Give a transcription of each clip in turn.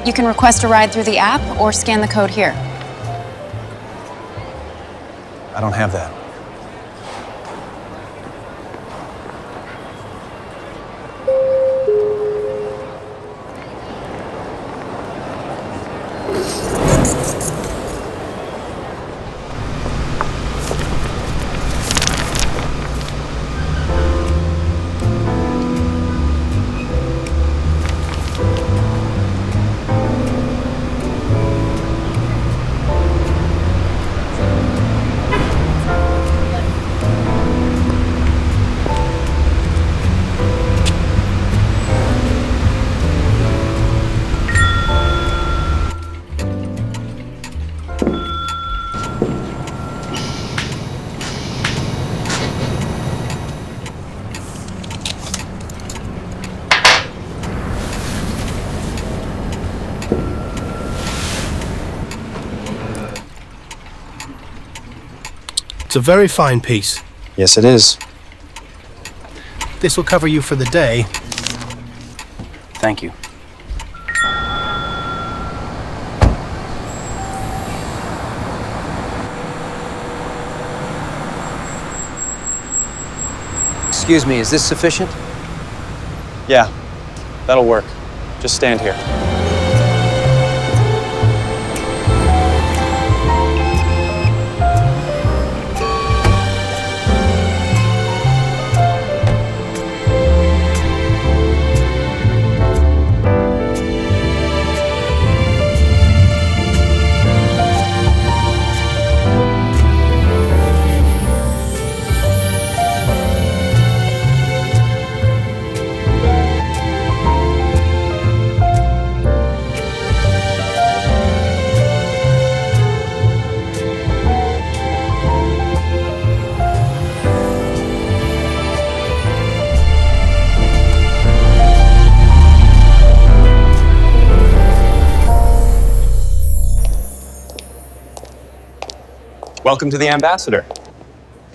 You can request a ride through the app or scan the code here. I don't have that. It's a very fine piece. Yes, it is. This will cover you for the day. Thank you. Excuse me, is this sufficient? Yeah, that'll work. Just stand here. Welcome to the Ambassador.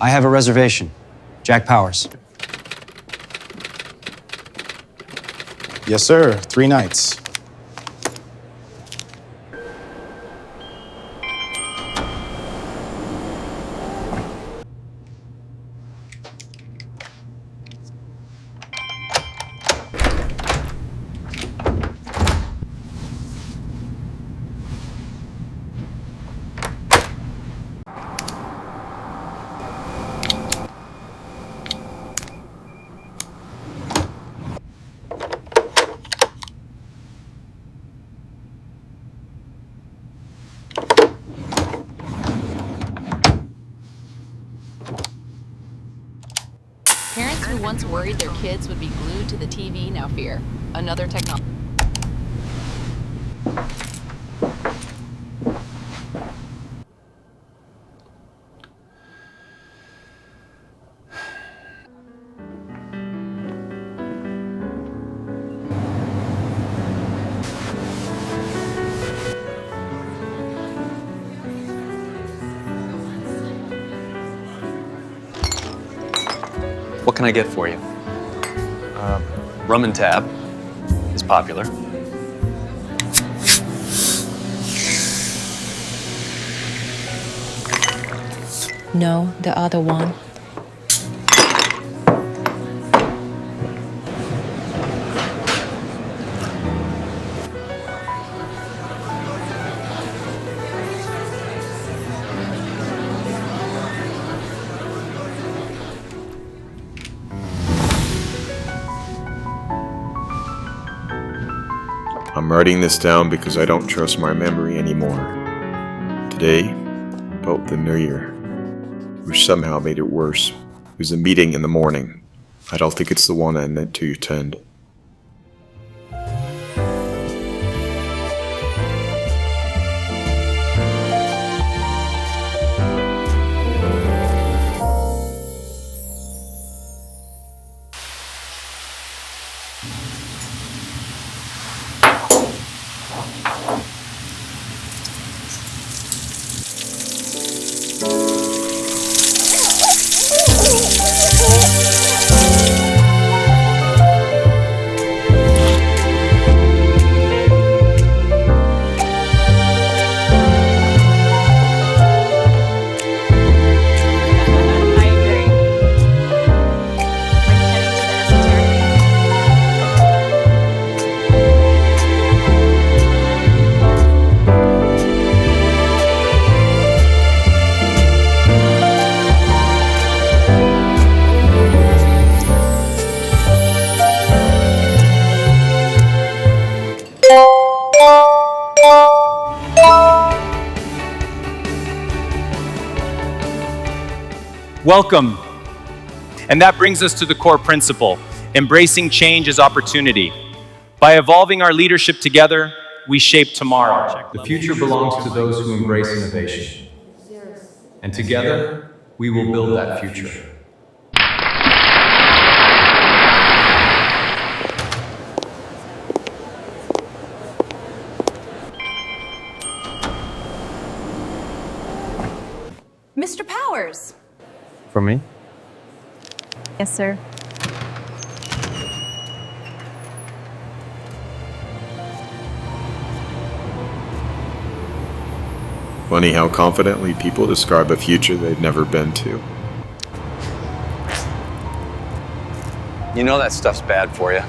I have a reservation. Jack Powers. Yes, sir. 3 nights. Parents who once worried their kids would be glued to the TV now fear another technology. What can I get for you? Rum and tab is popular. No, the other one. I'm writing this down because I don't trust my memory anymore. Today, about the New Year, which somehow made it worse. It was a meeting in the morning. I don't think it's the one I meant to attend. Welcome. And that brings us to the core principle, embracing change as opportunity. By evolving our leadership together, we shape tomorrow. The future belongs to those who embrace innovation. And together, we will build that future. Mr. Powers! For me? Yes, sir. Funny how confidently people describe a future they've never been to. You know that stuff's bad for you.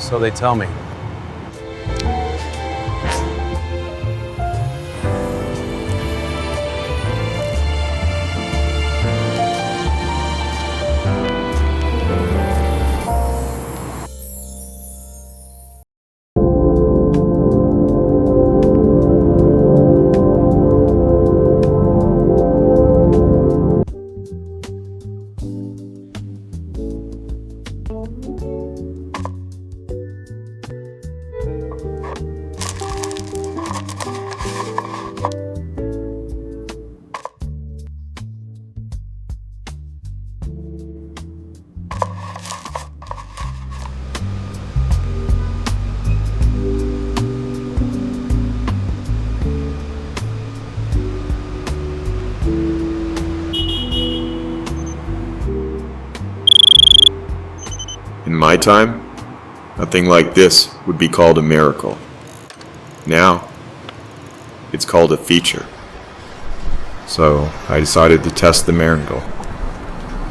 So they tell me. In my time, nothing like this would be called a miracle. Now, it's called a feature. So, I decided to test the miracle.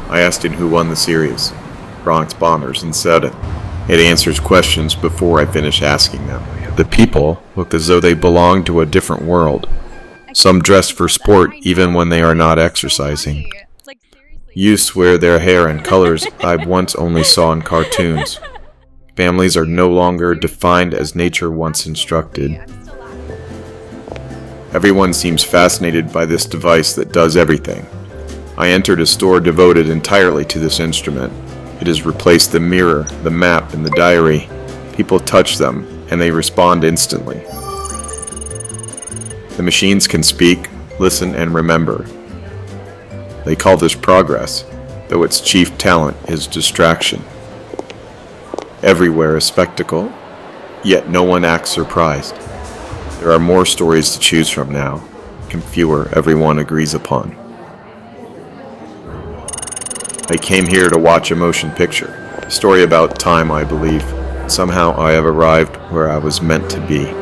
I asked him who won the series, Bronx Bombers, and said it. It answers questions before I finish asking them. The people look as though they belong to a different world. Some dress for sport even when they are not exercising. Youths swear their hair in colors I once only saw in cartoons. Families are no longer defined as nature once instructed. Everyone seems fascinated by this device that does everything. I entered a store devoted entirely to this instrument. It has replaced the mirror, the map, and the diary. People touch them, and they respond instantly. The machines can speak, listen, and remember. They call this progress, though its chief talent is distraction. Everywhere is spectacle, yet no one acts surprised. There are more stories to choose from now, and fewer everyone agrees upon. I came here to watch a motion picture, a story about time, I believe. Somehow I have arrived where I was meant to be.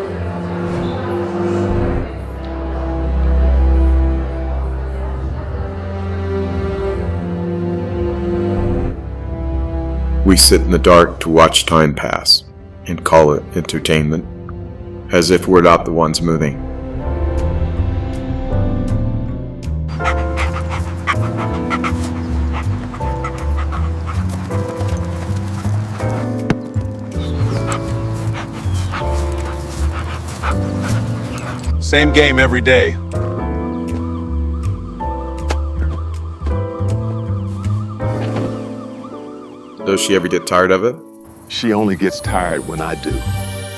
We sit in the dark to watch time pass, and call it entertainment, as if we're not the ones moving. Same game every day. Does she ever get tired of it? She only gets tired when I do.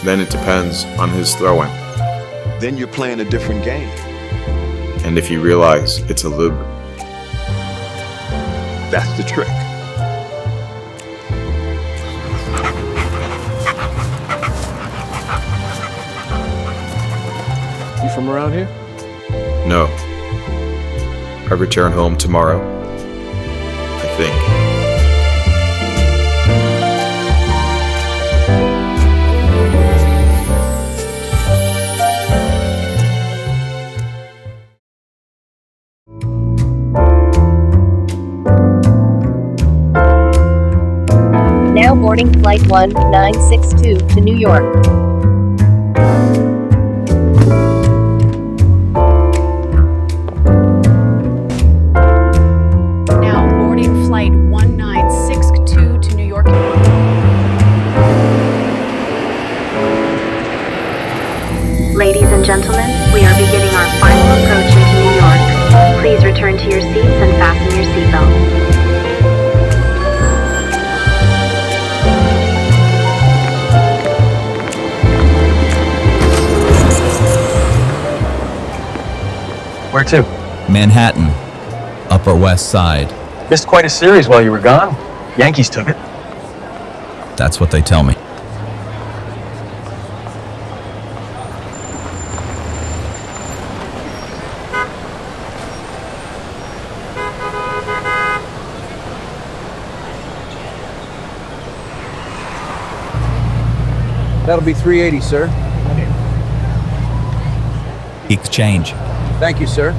Then it depends on his throwing. Then you're playing a different game. And if you realize it's a lube. That's the trick. You from around here? No. I return home tomorrow. I think. Now boarding flight 1962 to New York. Now boarding flight 1962 to New York. Ladies and gentlemen, we are beginning our final approach into New York. Please return to your seats and fasten your seatbelts. Where to? Manhattan, Upper West Side. Missed quite a series while you were gone. Yankees took it. That's what they tell me. That'll be $380, sir. Exchange. Thank you, sir.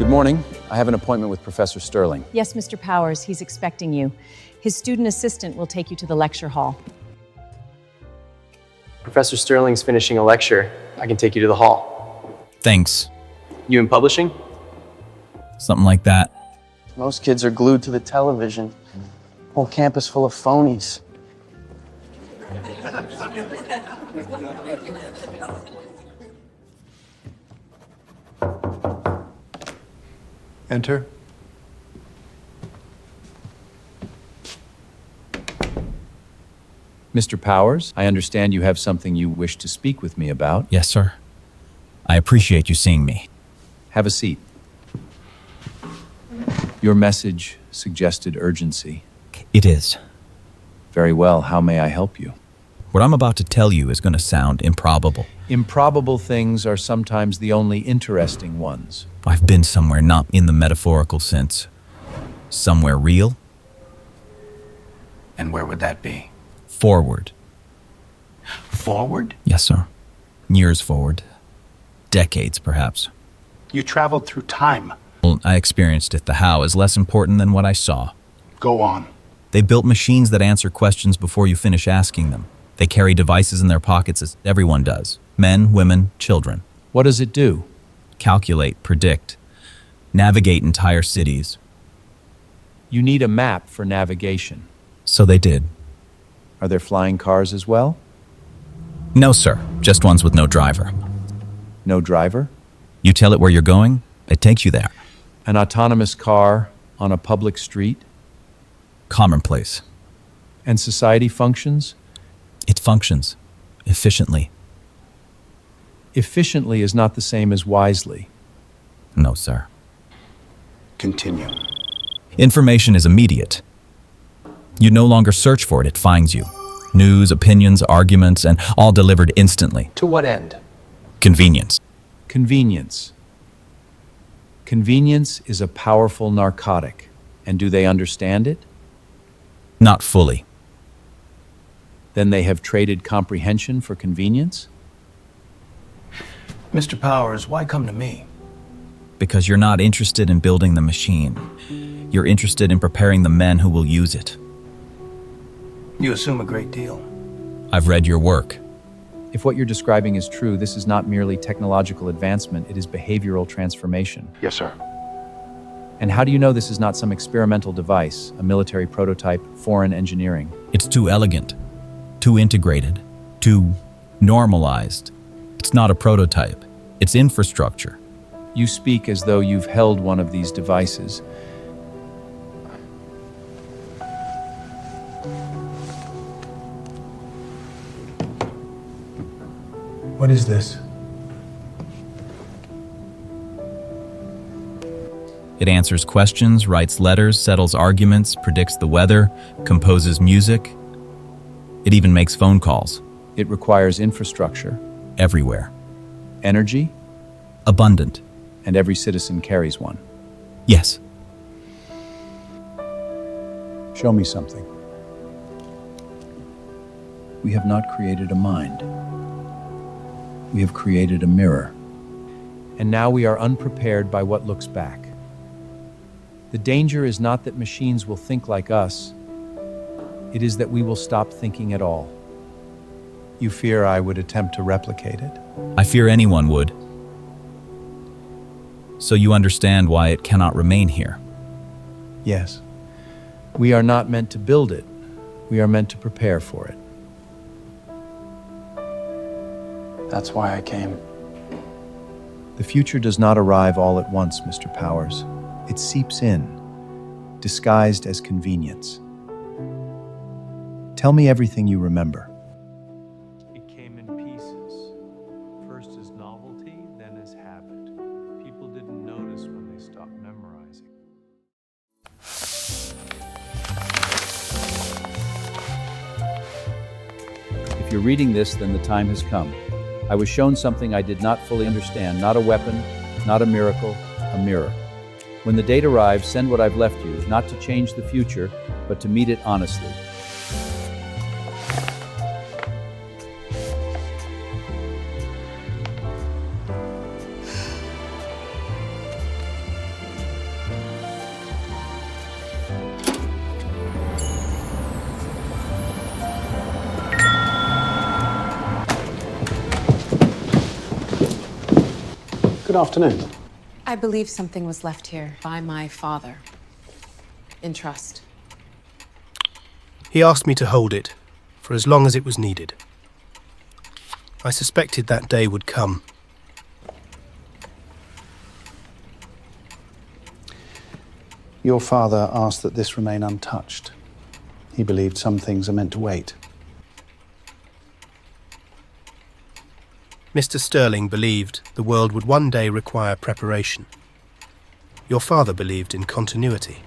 Morning. I have an appointment with Professor Sterling. Yes, Mr. Powers, he's expecting you. His student assistant will take you to the lecture hall. Professor Sterling's finishing a lecture. I can take you to the hall. Thanks. You in publishing? Something like that. Most kids are glued to the television. Whole campus full of phonies. Enter. Mr. Powers, I understand you have something you wish to speak with me about. Yes, sir. I appreciate you seeing me. Have a seat. Your message suggested urgency. It is. Very well. How may I help you? What I'm about to tell you is going to sound improbable. Improbable things are sometimes the only interesting ones. I've been somewhere not in the metaphorical sense. Somewhere real. And where would that be? Forward. Forward? Yes, sir. Years forward. Decades, perhaps. You traveled through time. Well, I experienced it. The how is less important than what I saw. Go on. They built machines that answer questions before you finish asking them. They carry devices in their pockets as everyone does. Men, women, children. What does it do? Calculate, predict, navigate entire cities. You need a map for navigation. So they did. Are there flying cars as well? No, sir. Just ones with no driver. No driver? You tell it where you're going, it takes you there. An autonomous car on a public street? Commonplace. And society functions? It functions. Efficiently. Efficiently is not the same as wisely. No, sir. Continue. Information is immediate. You no longer search for it, it finds you. News, opinions, arguments, and all delivered instantly. To what end? Convenience. Convenience. Convenience is a powerful narcotic. And do they understand it? Not fully. Then they have traded comprehension for convenience? Mr. Powers, why come to me? Because you're not interested in building the machine. You're interested in preparing the men who will use it. You assume a great deal. I've read your work. If what you're describing is true, this is not merely technological advancement, it is behavioral transformation. Yes, sir. And how do you know this is not some experimental device, a military prototype, foreign engineering? It's too elegant, too integrated, too normalized. It's not a prototype. It's infrastructure. You speak as though you've held one of these devices. What is this? It answers questions, writes letters, settles arguments, predicts the weather, composes music. It even makes phone calls. It requires infrastructure. Everywhere. Energy? Abundant. And every citizen carries one. Yes. Show me something. We have not created a mind. We have created a mirror. And now we are unprepared by what looks back. The danger is not that machines will think like us. It is that we will stop thinking at all. You fear I would attempt to replicate it? I fear anyone would. So you understand why it cannot remain here. Yes. We are not meant to build it. We are meant to prepare for it. That's why I came. The future does not arrive all at once, Mr. Powers. It seeps in, disguised as convenience. Tell me everything you remember. It came in pieces. First as novelty, then as habit. People didn't notice when they stopped memorizing. If you're reading this, then the time has come. I was shown something I did not fully understand. Not a weapon, not a miracle, a mirror. When the date arrives, send what I've left you, not to change the future, but to meet it honestly. Good afternoon. I believe something was left here by my father. In trust. He asked me to hold it for as long as it was needed. I suspected that day would come. Your father asked that this remain untouched. He believed some things are meant to wait. Mr. Sterling believed the world would one day require preparation. Your father believed in continuity.